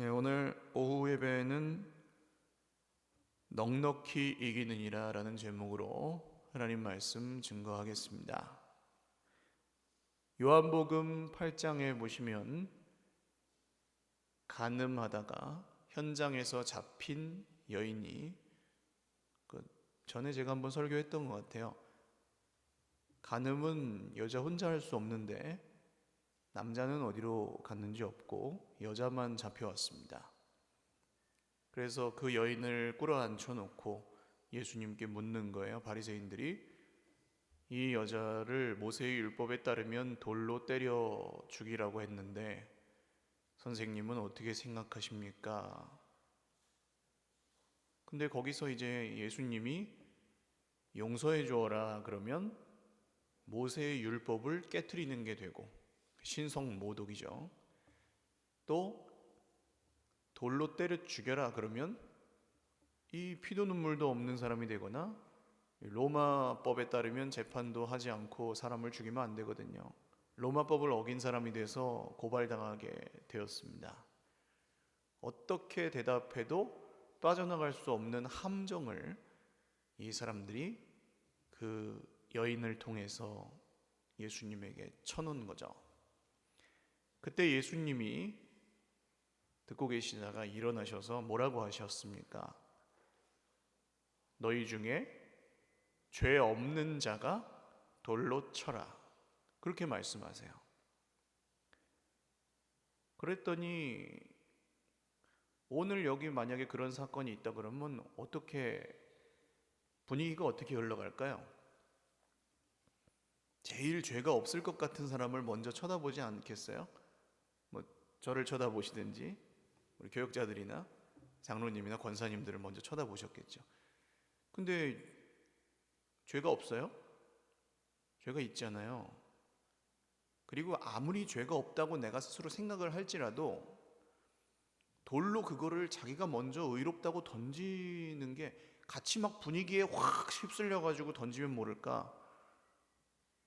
네, 오늘 오후 예배는 넉넉히 이기느니라 라는 제목으로 하나님 말씀 증거하겠습니다. 요한복음 8장에 보시면 간음하다가 현장에서 잡힌 여인이 전에 제가 한번 설교했던 것 같아요. 간음은 여자 혼자 할 수 없는데 남자는 어디로 갔는지 없고 여자만 잡혀왔습니다. 그래서 그 여인을 끌어앉혀 놓고 예수님께 묻는 거예요. 바리새인들이 이 여자를 모세의 율법에 따르면 돌로 때려 죽이라고 했는데 선생님은 어떻게 생각하십니까? 근데 거기서 이제 예수님이 용서해 주어라 그러면 모세의 율법을 깨트리는 게 되고 신성모독이죠. 또 돌로 때려 죽여라 그러면 이 피도 눈물도 없는 사람이 되거나 로마법에 따르면 재판도 하지 않고 사람을 죽이면 안 되거든요. 로마법을 어긴 사람이 돼서 고발당하게 되었습니다. 어떻게 대답해도 빠져나갈 수 없는 함정을 이 사람들이 그 여인을 통해서 예수님에게 쳐놓은 거죠. 그때 예수님이 듣고 계시다가 일어나셔서 뭐라고 하셨습니까? 너희 중에 죄 없는 자가 돌로 쳐라. 그렇게 말씀하세요. 그랬더니 오늘 여기 만약에 그런 사건이 있다 그러면 분위기가 어떻게 흘러갈까요? 제일 죄가 없을 것 같은 사람을 먼저 쳐다보지 않겠어요? 저를 쳐다보시든지 우리 교역자들이나 장로님이나 권사님들을 먼저 쳐다보셨겠죠. 근데 죄가 없어요? 죄가 있잖아요. 그리고 아무리 죄가 없다고 내가 스스로 생각을 할지라도 돌로 그거를 자기가 먼저 의롭다고 던지는 게 같이 막 분위기에 확 휩쓸려 가지고 던지면 모를까?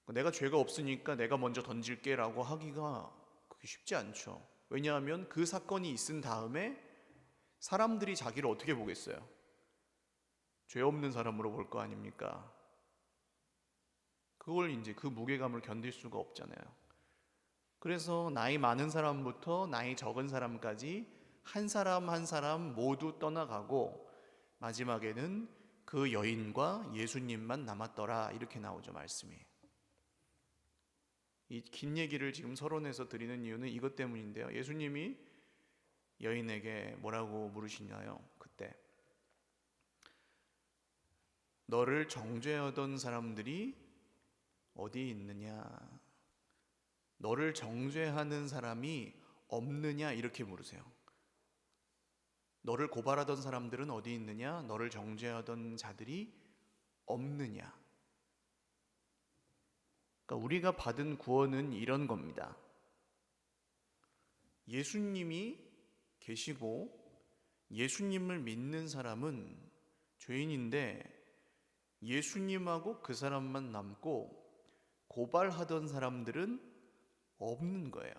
내가 죄가 없으니까 내가 먼저 던질게 라고 하기가 그게 쉽지 않죠. 왜냐하면 그 사건이 있은 다음에 사람들이 자기를 어떻게 보겠어요? 죄 없는 사람으로 볼 거 아닙니까? 그걸 이제 그 무게감을 견딜 수가 없잖아요. 그래서 나이 많은 사람부터 나이 적은 사람까지 한 사람 한 사람 모두 떠나가고 마지막에는 그 여인과 예수님만 남았더라 이렇게 나오죠, 말씀이. 이 긴 얘기를 지금 서론에서 드리는 이유는 이것 때문인데요. 예수님이 여인에게 뭐라고 물으시나요? 그때 너를 정죄하던 사람들이 어디 있느냐? 너를 정죄하는 사람이 없느냐? 이렇게 물으세요. 너를 고발하던 사람들은 어디 있느냐? 너를 정죄하던 자들이 없느냐? 그러니까 우리가 받은 구원은 이런 겁니다. 예수님이 계시고 예수님을 믿는 사람은 죄인인데 예수님하고 그 사람만 남고 고발하던 사람들은 없는 거예요.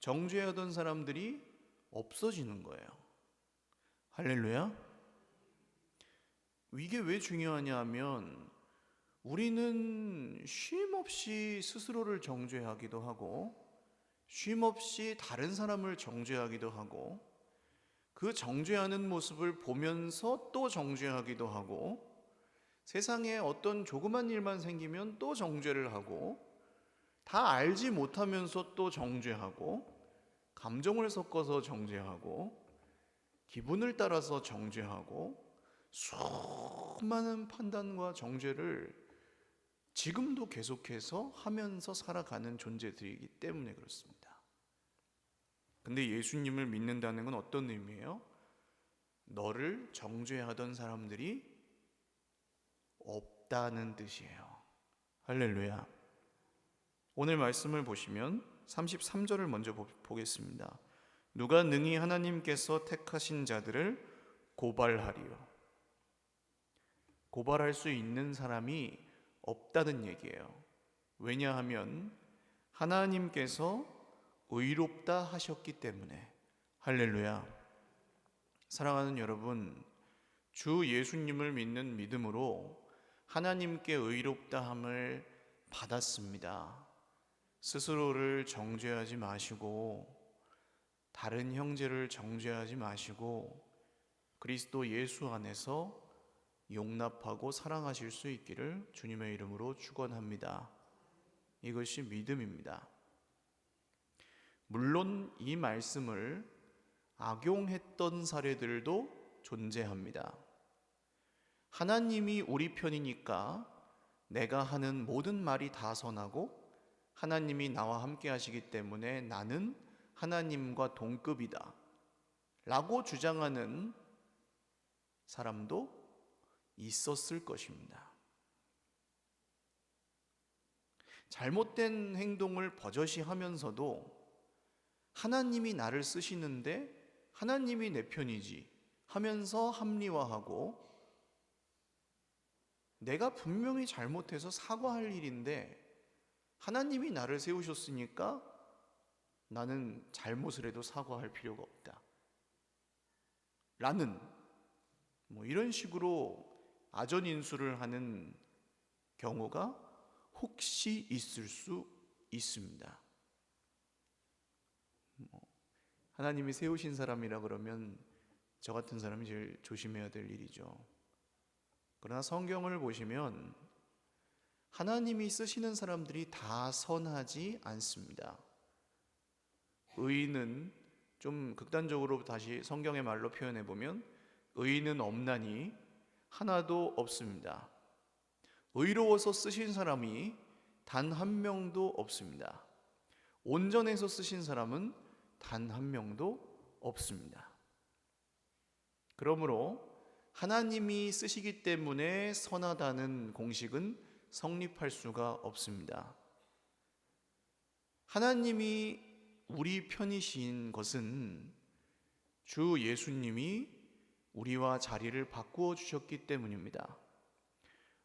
정죄하던 사람들이 없어지는 거예요. 할렐루야. 이게 왜 중요하냐 하면 우리는 쉼없이 스스로를 정죄하기도 하고 쉼없이 다른 사람을 정죄하기도 하고 그 정죄하는 모습을 보면서 또 정죄하기도 하고 세상에 어떤 조그만 일만 생기면 또 정죄를 하고 다 알지 못하면서 또 정죄하고 감정을 섞어서 정죄하고 기분을 따라서 정죄하고 수많은 판단과 정죄를 지금도 계속해서 하면서 살아가는 존재들이기 때문에 그렇습니다. 근데 예수님을 믿는다는 건 어떤 의미예요? 너를 정죄하던 사람들이 없다는 뜻이에요. 할렐루야. 오늘 말씀을 보시면 33절을 먼저 보겠습니다. 누가 능히 하나님께서 택하신 자들을 고발하리요. 고발할 수 있는 사람이 없다는 얘기예요. 왜냐하면 하나님께서 의롭다 하셨기 때문에. 할렐루야. 사랑하는 여러분, 주 예수님을 믿는 믿음으로 하나님께 의롭다함을 받았습니다. 스스로를 정죄하지 마시고 다른 형제를 정죄하지 마시고 그리스도 예수 안에서 용납하고 사랑하실 수 있기를 주님의 이름으로 축원합니다. 이것이 믿음입니다. 물론 이 말씀을 악용했던 사례들도 존재합니다. 하나님이 우리 편이니까 내가 하는 모든 말이 다 선하고 하나님이 나와 함께 하시기 때문에 나는 하나님과 동급이다 라고 주장하는 사람도 있었을 것입니다. 잘못된 행동을 버젓이 하면서도 하나님이 나를 쓰시는데 하나님이 내 편이지 하면서 합리화하고, 내가 분명히 잘못해서 사과할 일인데 하나님이 나를 세우셨으니까 나는 잘못을 해도 사과할 필요가 없다 라는 이런 식으로 아전인수를 하는 경우가 혹시 있을 수 있습니다. 하나님이 세우신 사람이라 그러면 저 같은 사람이 제일 조심해야 될 일이죠. 그러나 성경을 보시면 하나님이 쓰시는 사람들이 다 선하지 않습니다. 의인은, 좀 극단적으로 다시 성경의 말로 표현해 보면 의인은 없나니 하나도 없습니다. 의로워서 쓰신 사람이 단 한 명도 없습니다. 온전해서 쓰신 사람은 단 한 명도 없습니다. 그러므로 하나님이 쓰시기 때문에 선하다는 공식은 성립할 수가 없습니다. 하나님이 우리 편이신 것은 주 예수님이 우리와 자리를 바꾸어 주셨기 때문입니다.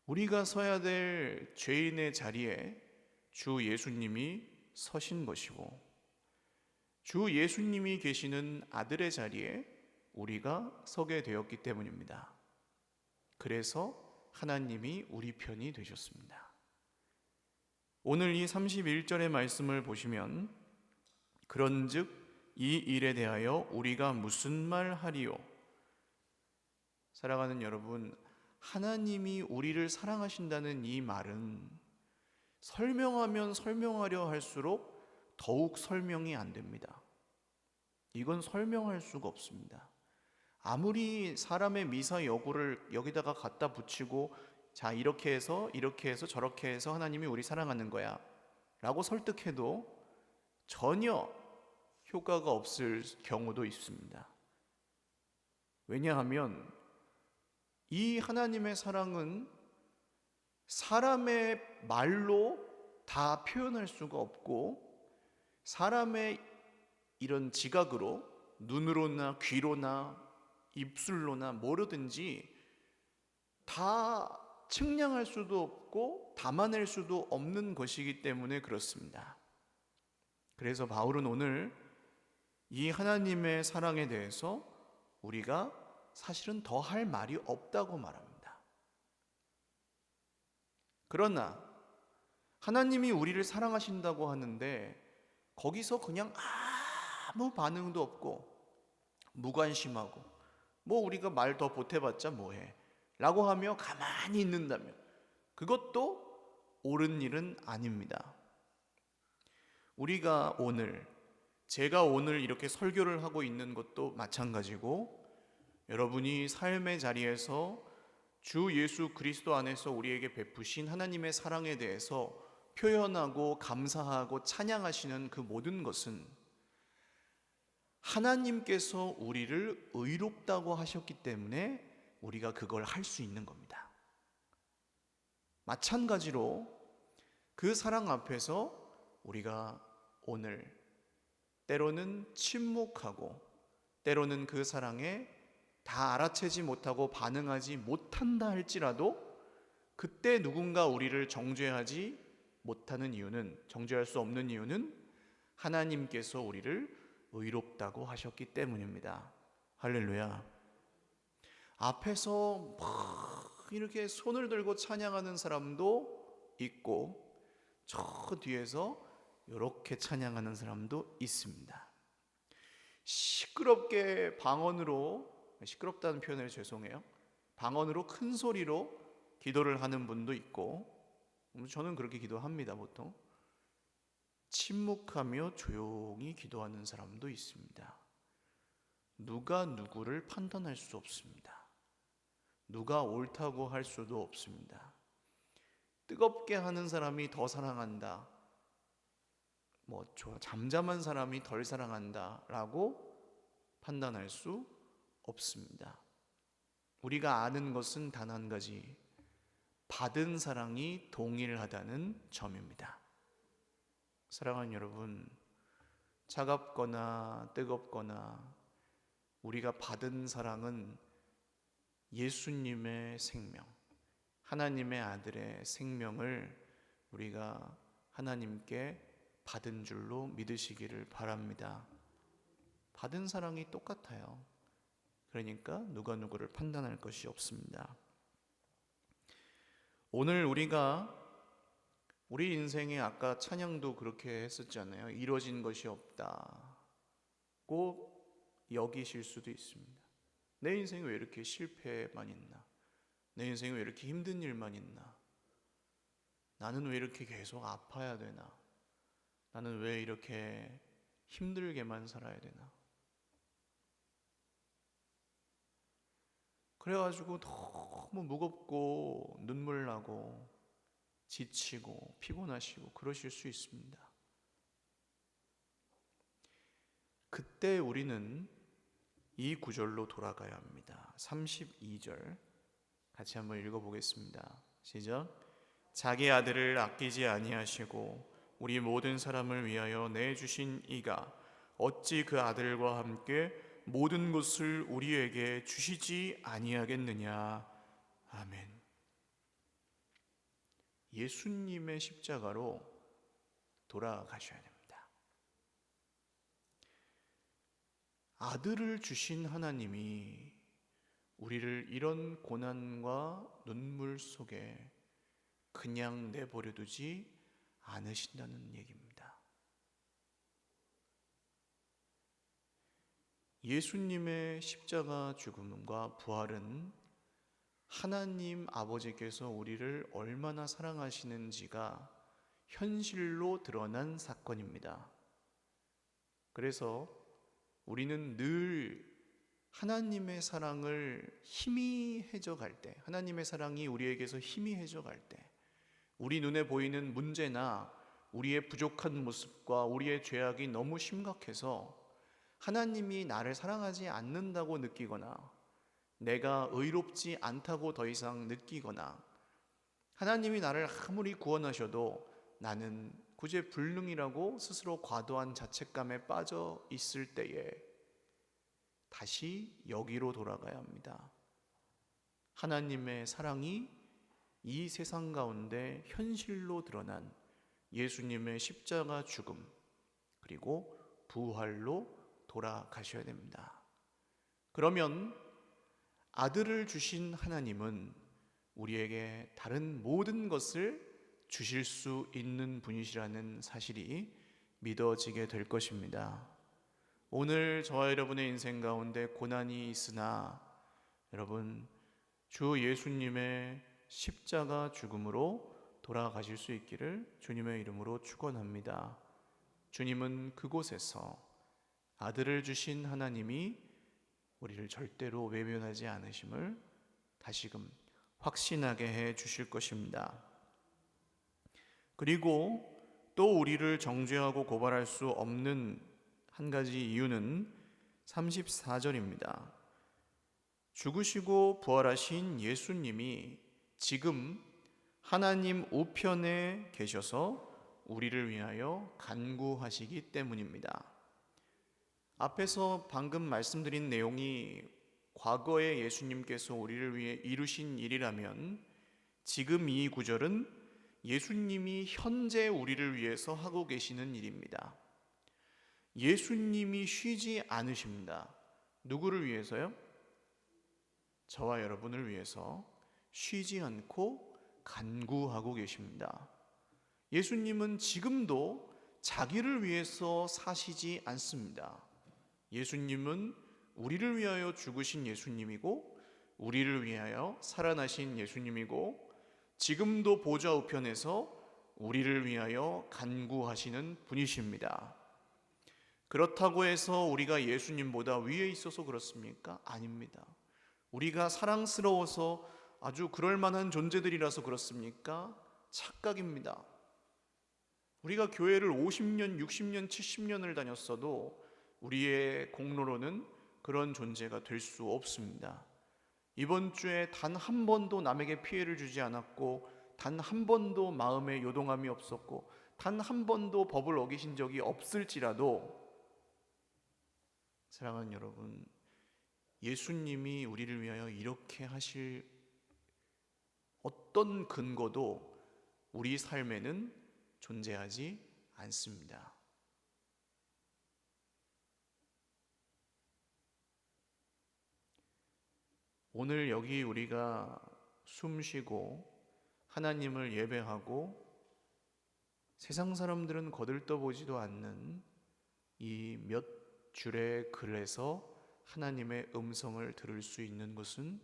우리가 서야 될 죄인의 자리에 주 예수님이 서신 것이고, 주 예수님이 계시는 아들의 자리에 우리가 서게 되었기 때문입니다. 그래서 하나님이 우리 편이 되셨습니다. 오늘 이 31절의 말씀을 보시면 그런즉 이 일에 대하여 우리가 무슨 말 하리요? 사랑하는 여러분, 하나님이 우리를 사랑하신다는 이 말은 설명하면 설명하려 할수록 더욱 설명이 안 됩니다. 이건 설명할 수가 없습니다. 아무리 사람의 미사 여구를 여기다가 갖다 붙이고 자 이렇게 해서 저렇게 해서 하나님이 우리 사랑하는 거야 라고 설득해도 전혀 효과가 없을 경우도 있습니다. 왜냐하면 이 하나님의 사랑은 사람의 말로 다 표현할 수가 없고, 사람의 이런 지각으로, 눈으로나 귀로나 입술로나 뭐로든지 다 측량할 수도 없고 담아낼 수도 없는 것이기 때문에 그렇습니다. 그래서 바울은 오늘 이 하나님의 사랑에 대해서 우리가 사실은 더 할 말이 없다고 말합니다. 그러나 하나님이 우리를 사랑하신다고 하는데 거기서 그냥 아무 반응도 없고 무관심하고 우리가 말 더 보태봤자 뭐해 라고 하며 가만히 있는다면 그것도 옳은 일은 아닙니다. 제가 오늘 이렇게 설교를 하고 있는 것도 마찬가지고, 여러분이 삶의 자리에서 주 예수 그리스도 안에서 우리에게 베푸신 하나님의 사랑에 대해서 표현하고 감사하고 찬양하시는 그 모든 것은 하나님께서 우리를 의롭다고 하셨기 때문에 우리가 그걸 할 수 있는 겁니다. 마찬가지로 그 사랑 앞에서 우리가 오늘 때로는 침묵하고 때로는 그 사랑에 다 알아채지 못하고 반응하지 못한다 할지라도 그때 누군가 우리를 정죄할 수 없는 이유는 하나님께서 우리를 의롭다고 하셨기 때문입니다. 할렐루야. 앞에서 막 이렇게 손을 들고 찬양하는 사람도 있고 저 뒤에서 이렇게 찬양하는 사람도 있습니다. 시끄럽게 방언으로, 시끄럽다는 표현에 죄송해요, 방언으로 큰 소리로 기도를 하는 분도 있고, 저는 그렇게 기도합니다. 보통 침묵하며 조용히 기도하는 사람도 있습니다. 누가 누구를 판단할 수 없습니다. 누가 옳다고 할 수도 없습니다. 뜨겁게 하는 사람이 더 사랑한다, 잠잠한 사람이 덜 사랑한다 라고 판단할 수 없습니다. 우리가 아는 것은 단 한 가지, 받은 사랑이 동일하다는 점입니다. 사랑하는 여러분, 차갑거나 뜨겁거나 우리가 받은 사랑은 예수님의 생명, 하나님의 아들의 생명을 우리가 하나님께 받은 줄로 믿으시기를 바랍니다. 받은 사랑이 똑같아요. 그러니까 누가 누구를 판단할 것이 없습니다. 오늘 우리가 우리 인생에, 아까 찬양도 그렇게 했었잖아요. 이루어진 것이 없다고 여기실 수도 있습니다. 내 인생에 왜 이렇게 실패만 있나? 내 인생에 왜 이렇게 힘든 일만 있나? 나는 왜 이렇게 계속 아파야 되나? 나는 왜 이렇게 힘들게만 살아야 되나? 그래가지고 너무 무겁고 눈물 나고 지치고 피곤하시고 그러실 수 있습니다. 그때 우리는 이 구절로 돌아가야 합니다. 32절 같이 한번 읽어보겠습니다. 시작. 자기 아들을 아끼지 아니하시고 우리 모든 사람을 위하여 내주신 이가 어찌 그 아들과 함께 모든 것을 우리에게 주시지 아니하겠느냐. 아멘. 예수님의 십자가로 돌아가셔야 됩니다. 아들을 주신 하나님이 우리를 이런 고난과 눈물 속에 그냥 내버려 두지 않으신다는 얘기입니다. 예수님의 십자가 죽음과 부활은 하나님 아버지께서 우리를 얼마나 사랑하시는지가 현실로 드러난 사건입니다. 그래서 우리는 늘 하나님의 사랑을 희미해져 갈 때, 하나님의 사랑이 우리에게서 희미해져 갈 때, 우리 눈에 보이는 문제나 우리의 부족한 모습과 우리의 죄악이 너무 심각해서 하나님이 나를 사랑하지 않는다고 느끼거나 내가 의롭지 않다고 더 이상 느끼거나 하나님이 나를 아무리 구원하셔도 나는 구제불능이라고 스스로 과도한 자책감에 빠져 있을 때에 다시 여기로 돌아가야 합니다. 하나님의 사랑이 이 세상 가운데 현실로 드러난 예수님의 십자가 죽음 그리고 부활로 돌아가셔야 됩니다. 그러면 아들을 주신 하나님은 우리에게 다른 모든 것을 주실 수 있는 분이시라는 사실이 믿어지게 될 것입니다. 오늘 저와 여러분의 인생 가운데 고난이 있으나 여러분 주 예수님의 십자가 죽음으로 돌아가실 수 있기를 주님의 이름으로 축원합니다. 주님은 그곳에서 아들을 주신 하나님이 우리를 절대로 외면하지 않으심을 다시금 확신하게 해 주실 것입니다. 그리고 또 우리를 정죄하고 고발할 수 없는 한 가지 이유는 34절입니다. 죽으시고 부활하신 예수님이 지금 하나님 우편에 계셔서 우리를 위하여 간구하시기 때문입니다. 앞에서 방금 말씀드린 내용이 과거에 예수님께서 우리를 위해 이루신 일이라면 지금 이 구절은 예수님이 현재 우리를 위해서 하고 계시는 일입니다. 예수님이 쉬지 않으십니다. 누구를 위해서요? 저와 여러분을 위해서 쉬지 않고 간구하고 계십니다. 예수님은 지금도 자기를 위해서 사시지 않습니다. 예수님은 우리를 위하여 죽으신 예수님이고 우리를 위하여 살아나신 예수님이고 지금도 보좌 우편에서 우리를 위하여 간구하시는 분이십니다. 그렇다고 해서 우리가 예수님보다 위에 있어서 그렇습니까? 아닙니다. 우리가 사랑스러워서 아주 그럴 만한 존재들이라서 그렇습니까? 착각입니다. 우리가 교회를 50년, 60년, 70년을 다녔어도 우리의 공로로는 그런 존재가 될 수 없습니다. 이번 주에 단 한 번도 남에게 피해를 주지 않았고 단 한 번도 마음에 요동함이 없었고 단 한 번도 법을 어기신 적이 없을지라도 사랑하는 여러분, 예수님이 우리를 위하여 이렇게 하실 어떤 근거도 우리 삶에는 존재하지 않습니다. 오늘 여기 우리가 숨쉬고 하나님을 예배하고 세상 사람들은 거들떠보지도 않는 이 몇 줄의 글에서 하나님의 음성을 들을 수 있는 것은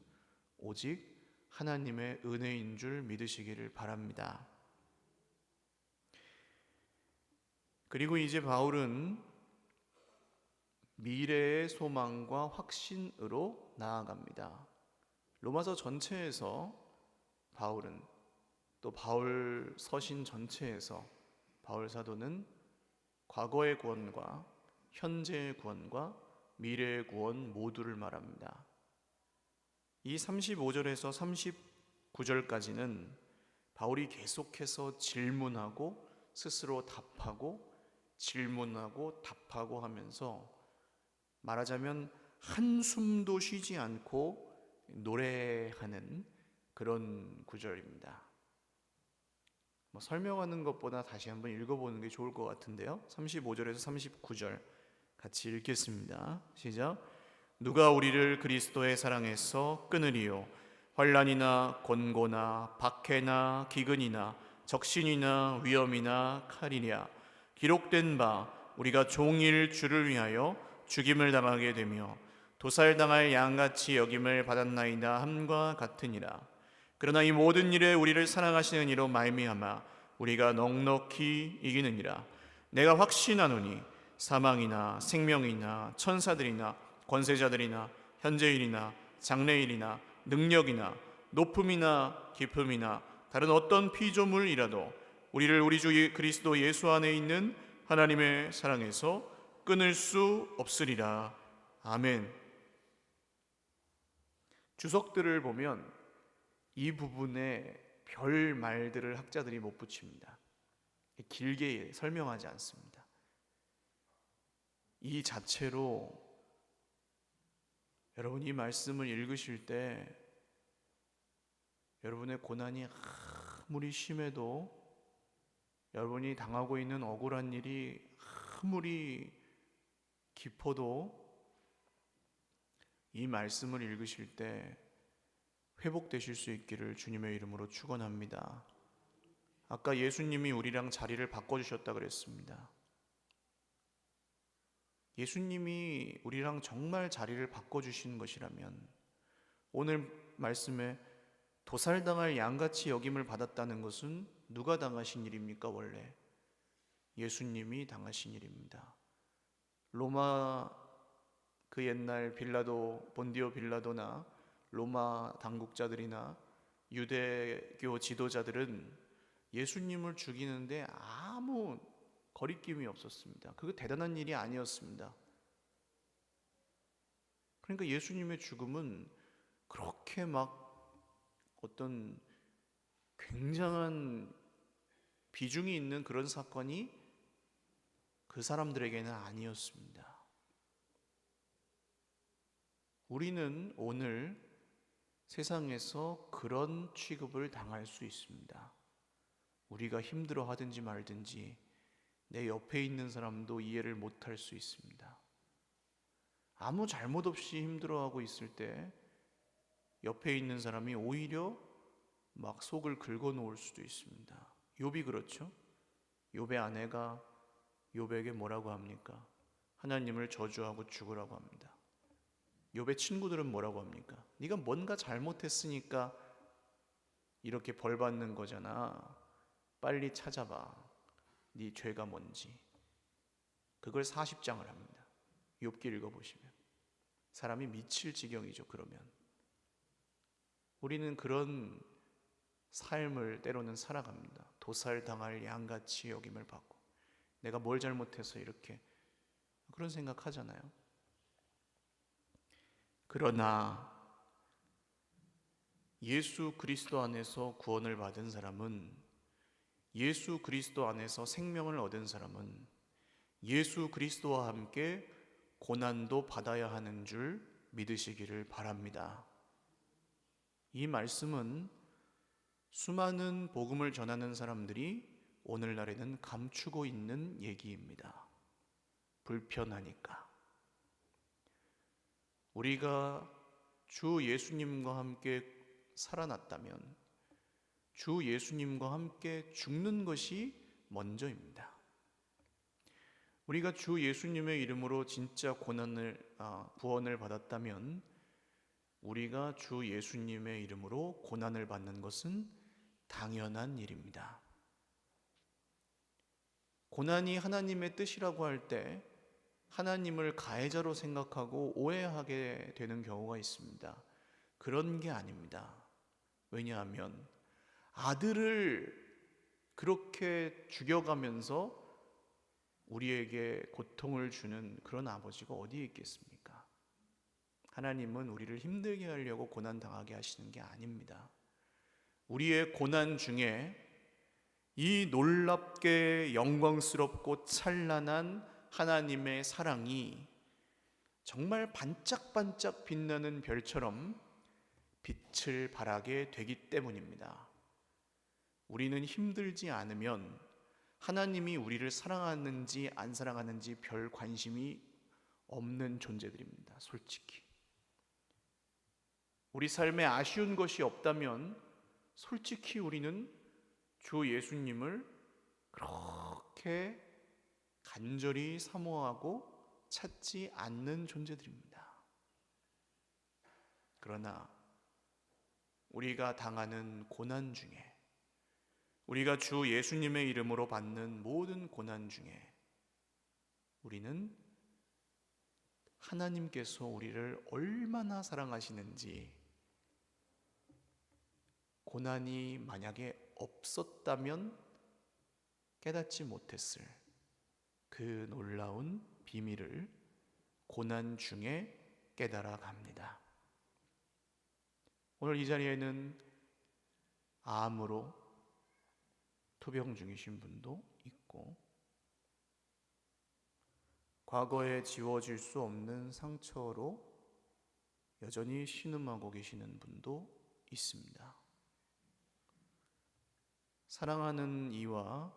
오직 하나님의 은혜인 줄 믿으시기를 바랍니다. 그리고 이제 바울은 미래의 소망과 확신으로 나아갑니다. 로마서 전체에서 바울은 또 바울 서신 전체에서 바울 사도는 과거의 구원과 현재의 구원과 미래의 구원 모두를 말합니다. 이 35절에서 39절까지는 바울이 계속해서 질문하고 스스로 답하고 질문하고 답하고 하면서 말하자면 한숨도 쉬지 않고 노래하는 그런 구절입니다. 설명하는 것보다 다시 한번 읽어보는 게 좋을 것 같은데요. 35절에서 39절 같이 읽겠습니다. 시작. 누가 우리를 그리스도의 사랑에서 끊으리요? 환난이나 곤고나 박해나 기근이나 적신이나 위험이나 칼이랴. 기록된 바 우리가 종일 주를 위하여 죽임을 당하게 되며 도살당할 양같이 여김을 받았나이다 함과 같으니라. 그러나 이 모든 일에 우리를 사랑하시는 이로 말미암아 우리가 넉넉히 이기느니라. 내가 확신하노니 사망이나 생명이나 천사들이나 권세자들이나 현재일이나 장래일이나 능력이나 높음이나 깊음이나 다른 어떤 피조물이라도 우리를 우리 주 그리스도 예수 안에 있는 하나님의 사랑에서 끊을 수 없으리라. 아멘. 주석들을 보면 이 부분에 별 말들을 학자들이 못 붙입니다. 길게 설명하지 않습니다. 이 자체로 여러분 이 말씀을 읽으실 때 여러분의 고난이 아무리 심해도 여러분이 당하고 있는 억울한 일이 아무리 깊어도 이 말씀을 읽으실 때 회복되실 수 있기를 주님의 이름으로 축원합니다. 아까 예수님이 우리랑 자리를 바꿔주셨다 그랬습니다. 예수님이 우리랑 정말 자리를 바꿔주신 것이라면 오늘 말씀에 도살당할 양같이 여김을 받았다는 것은 누가 당하신 일입니까? 원래 예수님이 당하신 일입니다. 로마 그 옛날 빌라도 본디오 빌라도나 로마 당국자들이나 유대교 지도자들은 예수님을 죽이는데 아무 거리낌이 없었습니다. 그거 대단한 일이 아니었습니다. 그러니까 예수님의 죽음은 그렇게 막 어떤 굉장한 비중이 있는 그런 사건이 그 사람들에게는 아니었습니다. 우리는 오늘 세상에서 그런 취급을 당할 수 있습니다. 우리가 힘들어 하든지 말든지 내 옆에 있는 사람도 이해를 못할 수 있습니다. 아무 잘못 없이 힘들어하고 있을 때 옆에 있는 사람이 오히려 막 속을 긁어놓을 수도 있습니다. 욥이 그렇죠? 욥의 아내가 욥에게 뭐라고 합니까? 하나님을 저주하고 죽으라고 합니다. 욥의 친구들은 뭐라고 합니까? 네가 뭔가 잘못했으니까 이렇게 벌 받는 거잖아. 빨리 찾아봐. 네 죄가 뭔지. 그걸 40장을 합니다. 욥기 읽어보시면 사람이 미칠 지경이죠. 그러면 우리는 그런 삶을 때로는 살아갑니다. 도살당할 양같이 여김을 받고 내가 뭘 잘못해서 이렇게 그런 생각하잖아요. 그러나 예수 그리스도 안에서 구원을 받은 사람은, 예수 그리스도 안에서 생명을 얻은 사람은 예수 그리스도와 함께 고난도 받아야 하는 줄 믿으시기를 바랍니다. 이 말씀은 수많은 복음을 전하는 사람들이 오늘날에는 감추고 있는 얘기입니다. 불편하니까. 우리가 주 예수님과 함께 살아났다면 주 예수님과 함께 죽는 것이 먼저입니다. 우리가 주 예수님의 이름으로 진짜 구원을 받았다면 우리가 주 예수님의 이름으로 고난을 받는 것은 당연한 일입니다. 고난이 하나님의 뜻이라고 할 때 하나님을 가해자로 생각하고 오해하게 되는 경우가 있습니다. 그런 게 아닙니다. 왜냐하면 아들을 그렇게 죽여가면서 우리에게 고통을 주는 그런 아버지가 어디에 있겠습니까? 하나님은 우리를 힘들게 하려고 고난 당하게 하시는 게 아닙니다. 우리의 고난 중에 이 놀랍게 영광스럽고 찬란한 하나님의 사랑이 정말 반짝반짝 빛나는 별처럼 빛을 발하게 되기 때문입니다. 우리는 힘들지 않으면 하나님이 우리를 사랑하는지 안 사랑하는지 별 관심이 없는 존재들입니다. 솔직히 우리 삶에 아쉬운 것이 없다면 솔직히 우리는 주 예수님을 그렇게 간절히 사모하고 찾지 않는 존재들입니다. 그러나 우리가 당하는 고난 중에, 우리가 주 예수님의 이름으로 받는 모든 고난 중에 우리는 하나님께서 우리를 얼마나 사랑하시는지, 고난이 만약에 없었다면 깨닫지 못했을 그 놀라운 비밀을 고난 중에 깨달아 갑니다. 오늘 이 자리에는 암으로 투병 중이신 분도 있고, 과거에 지워질 수 없는 상처로 여전히 신음하고 계시는 분도 있습니다. 사랑하는 이와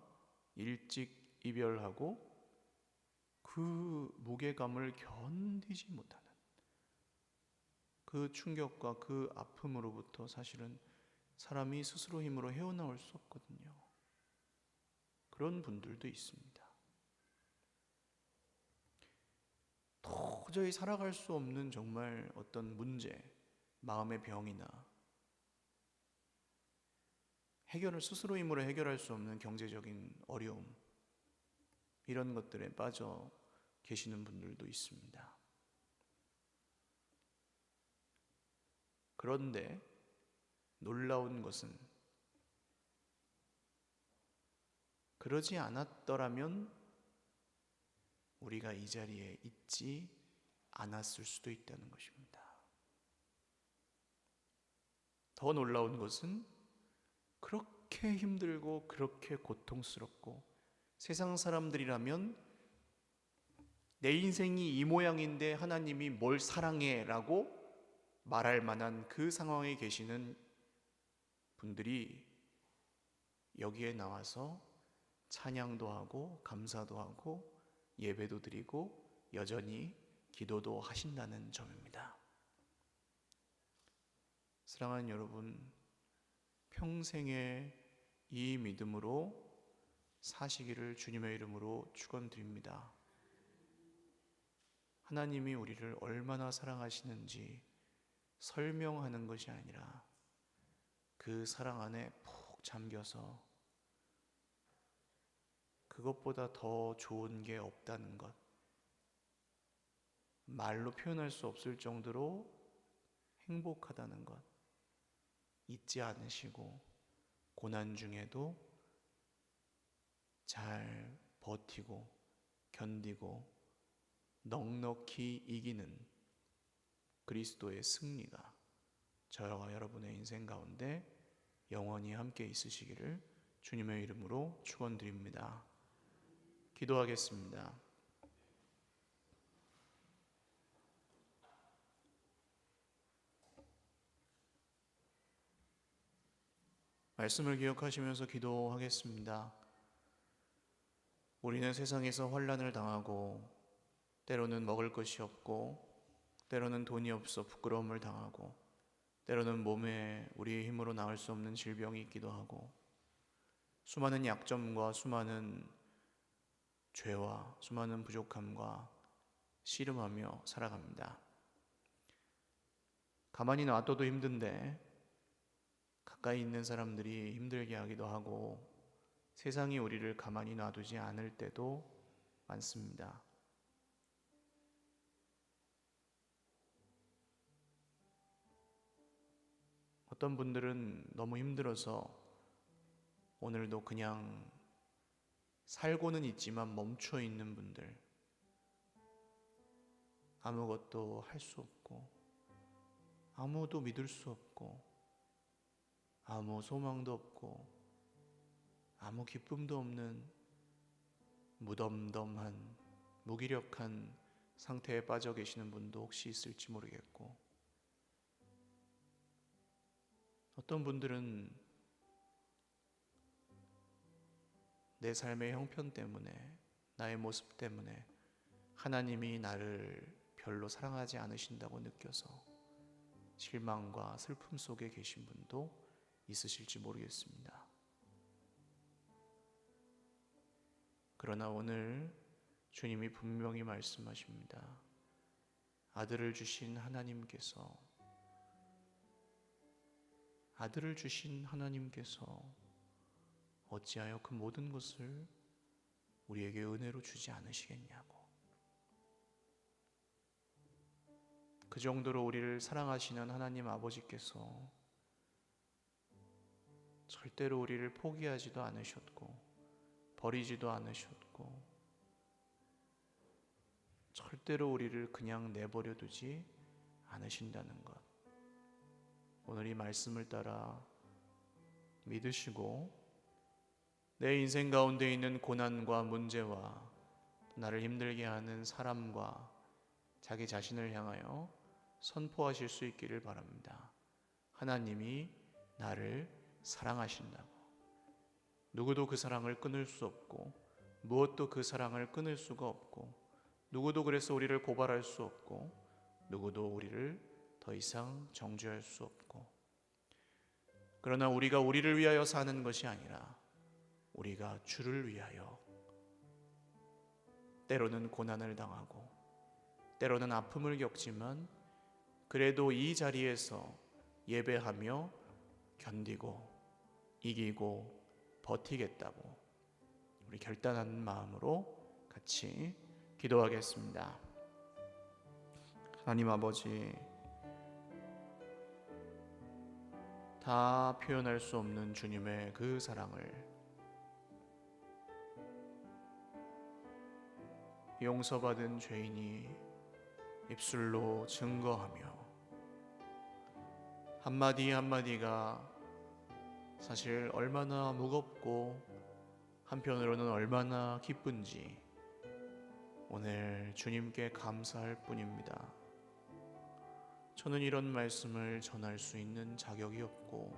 일찍 이별하고 그 무게감을 견디지 못하는 그 충격과 그 아픔으로부터 사실은 사람이 스스로 힘으로 헤어나올 수 없거든요. 그런 분들도 있습니다. 도저히 살아갈 수 없는 정말 어떤 문제, 마음의 병이나 해결을 스스로 힘으로 해결할 수 없는 경제적인 어려움, 이런 것들에 빠져 계시는 분들도 있습니다. 그런데 놀라운 것은 그러지 않았더라면 우리가 이 자리에 있지 않았을 수도 있다는 것입니다. 더 놀라운 것은 그렇게 힘들고 그렇게 고통스럽고 세상 사람들이라면 내 인생이 이 모양인데 하나님이 뭘 사랑해 라고 말할 만한 그 상황에 계시는 분들이 여기에 나와서 찬양도 하고 감사도 하고 예배도 드리고 여전히 기도도 하신다는 점입니다. 사랑하는 여러분, 평생에 이 믿음으로 사시기를 주님의 이름으로 축원드립니다. 하나님이 우리를 얼마나 사랑하시는지 설명하는 것이 아니라 그 사랑 안에 푹 잠겨서 그것보다 더 좋은 게 없다는 것, 말로 표현할 수 없을 정도로 행복하다는 것 잊지 않으시고 고난 중에도 잘 버티고 견디고 넉넉히 이기는 그리스도의 승리가 저와 여러분의 인생 가운데 영원히 함께 있으시기를 주님의 이름으로 축원드립니다. 기도하겠습니다. 말씀을 기억하시면서 기도하겠습니다. 우리는 세상에서 환난을 당하고 때로는 먹을 것이 없고 때로는 돈이 없어 부끄러움을 당하고 때로는 몸에 우리의 힘으로 나을 수 없는 질병이 있기도 하고 수많은 약점과 수많은 죄와 수많은 부족함과 씨름하며 살아갑니다. 가만히 놔둬도 힘든데 가까이 있는 사람들이 힘들게 하기도 하고 세상이 우리를 가만히 놔두지 않을 때도 많습니다. 어떤 분들은 너무 힘들어서 오늘도 그냥 살고는 있지만 멈춰 있는 분들, 아무것도 할 수 없고 아무도 믿을 수 없고 아무 소망도 없고 아무 기쁨도 없는 무덤덤한 무기력한 상태에 빠져 계시는 분도 혹시 있을지 모르겠고, 어떤 분들은 내 삶의 형편 때문에 나의 모습 때문에 하나님이 나를 별로 사랑하지 않으신다고 느껴서 실망과 슬픔 속에 계신 분도 있으실지 모르겠습니다. 그러나 오늘 주님이 분명히 말씀하십니다. 아들을 주신 하나님께서 어찌하여 그 모든 것을 우리에게 은혜로 주지 않으시겠냐고. 그 정도로 우리를 사랑하시는 하나님 아버지께서 절대로 우리를 포기하지도 않으셨고 버리지도 않으셨고 절대로 우리를 그냥 내버려 두지 않으신다는 것, 오늘 이 말씀을 따라 믿으시고 내 인생 가운데 있는 고난과 문제와 나를 힘들게 하는 사람과 자기 자신을 향하여 선포하실 수 있기를 바랍니다. 하나님이 나를 사랑하신다고. 누구도 그 사랑을 끊을 수 없고 무엇도 그 사랑을 끊을 수가 없고 누구도 그래서 우리를 고발할 수 없고 누구도 우리를 더 이상 정죄할 수 없고, 그러나 우리가 우리를 위하여 사는 것이 아니라 우리가 주를 위하여 때로는 고난을 당하고 때로는 아픔을 겪지만 그래도 이 자리에서 예배하며 견디고 이기고 버티겠다고 우리 결단하는 마음으로 같이 기도하겠습니다. 하나님 아버지, 다 표현할 수 없는 주님의 그 사랑을 용서받은 죄인이 입술로 증거하며 한마디 한마디가 사실 얼마나 무겁고 한편으로는 얼마나 기쁜지 오늘 주님께 감사할 뿐입니다. 저는 이런 말씀을 전할 수 있는 자격이 없고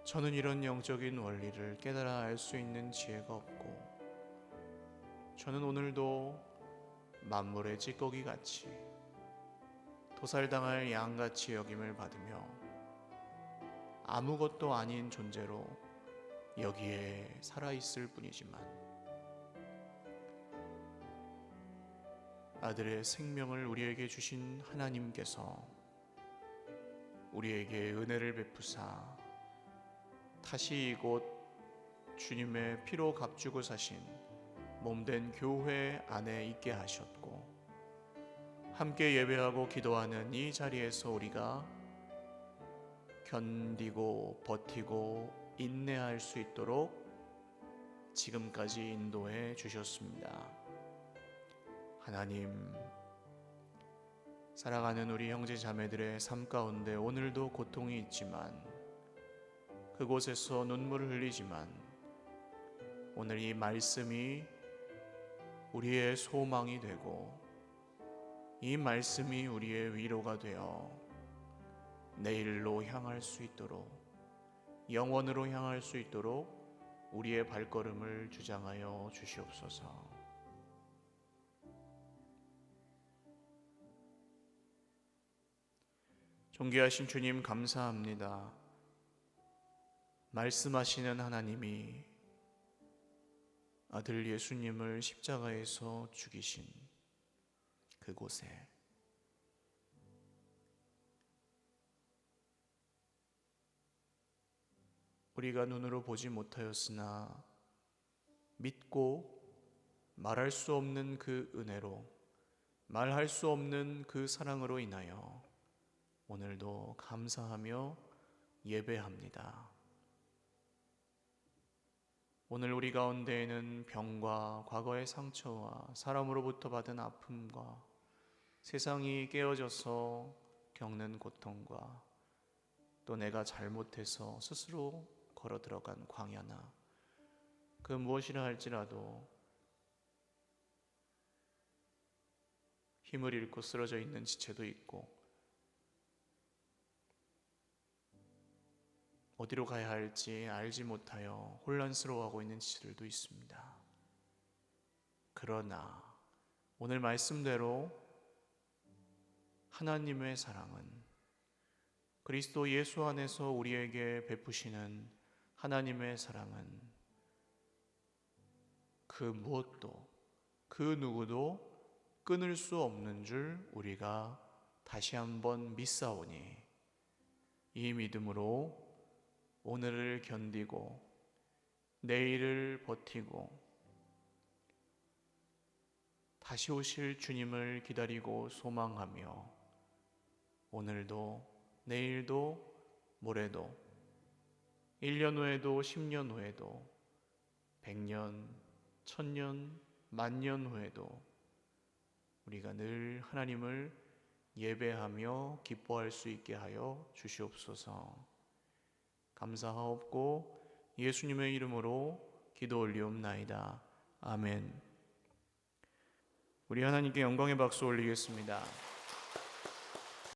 저는 이런 영적인 원리를 깨달아 알 수 있는 지혜가 없고, 저는 오늘도 만물의 찌꺼기 같이 도살당할 양같이 여김을 받으며 아무것도 아닌 존재로 여기에 살아있을 뿐이지만, 아들의 생명을 우리에게 주신 하나님께서 우리에게 은혜를 베푸사 다시 이곳 주님의 피로 값주고 사신 몸된 교회 안에 있게 하셨고, 함께 예배하고 기도하는 이 자리에서 우리가 견디고 버티고 인내할 수 있도록 지금까지 인도해 주셨습니다. 하나님, 살아가는 우리 형제 자매들의 삶 가운데 오늘도 고통이 있지만, 그곳에서 눈물을 흘리지만, 오늘 이 말씀이 우리의 소망이 되고, 이 말씀이 우리의 위로가 되어 내일로 향할 수 있도록, 영원으로 향할 수 있도록 우리의 발걸음을 주장하여 주시옵소서. 존귀하신 주님, 감사합니다. 말씀하시는 하나님이 아들 예수님을 십자가에서 죽이신 그곳에 우리가 눈으로 보지 못하였으나 믿고 말할 수 없는 그 은혜로, 말할 수 없는 그 사랑으로 인하여 오늘도 감사하며 예배합니다. 오늘 우리 가운데에는 병과 과거의 상처와 사람으로부터 받은 아픔과 세상이 깨어져서 겪는 고통과 또 내가 잘못해서 스스로 걸어 들어간 광야나 그 무엇이라 할지라도 힘을 잃고 쓰러져 있는 지체도 있고, 어디로 가야 할지 알지 못하여 혼란스러워하고 있는 지체들도 있습니다. 그러나 오늘 말씀대로 하나님의 사랑은, 그리스도 예수 안에서 우리에게 베푸시는 하나님의 사랑은 그 무엇도 그 누구도 끊을 수 없는 줄 우리가 다시 한번 믿사오니, 이 믿음으로 오늘을 견디고 내일을 버티고 다시 오실 주님을 기다리고 소망하며 오늘도 내일도 모레도 1년 후에도 10년 후에도 100년, 1000년, 만년 후에도 우리가 늘 하나님을 예배하며 기뻐할 수 있게 하여 주시옵소서. 감사하옵고 예수님의 이름으로 기도 올리옵나이다. 아멘. 우리 하나님께 영광의 박수 올리겠습니다.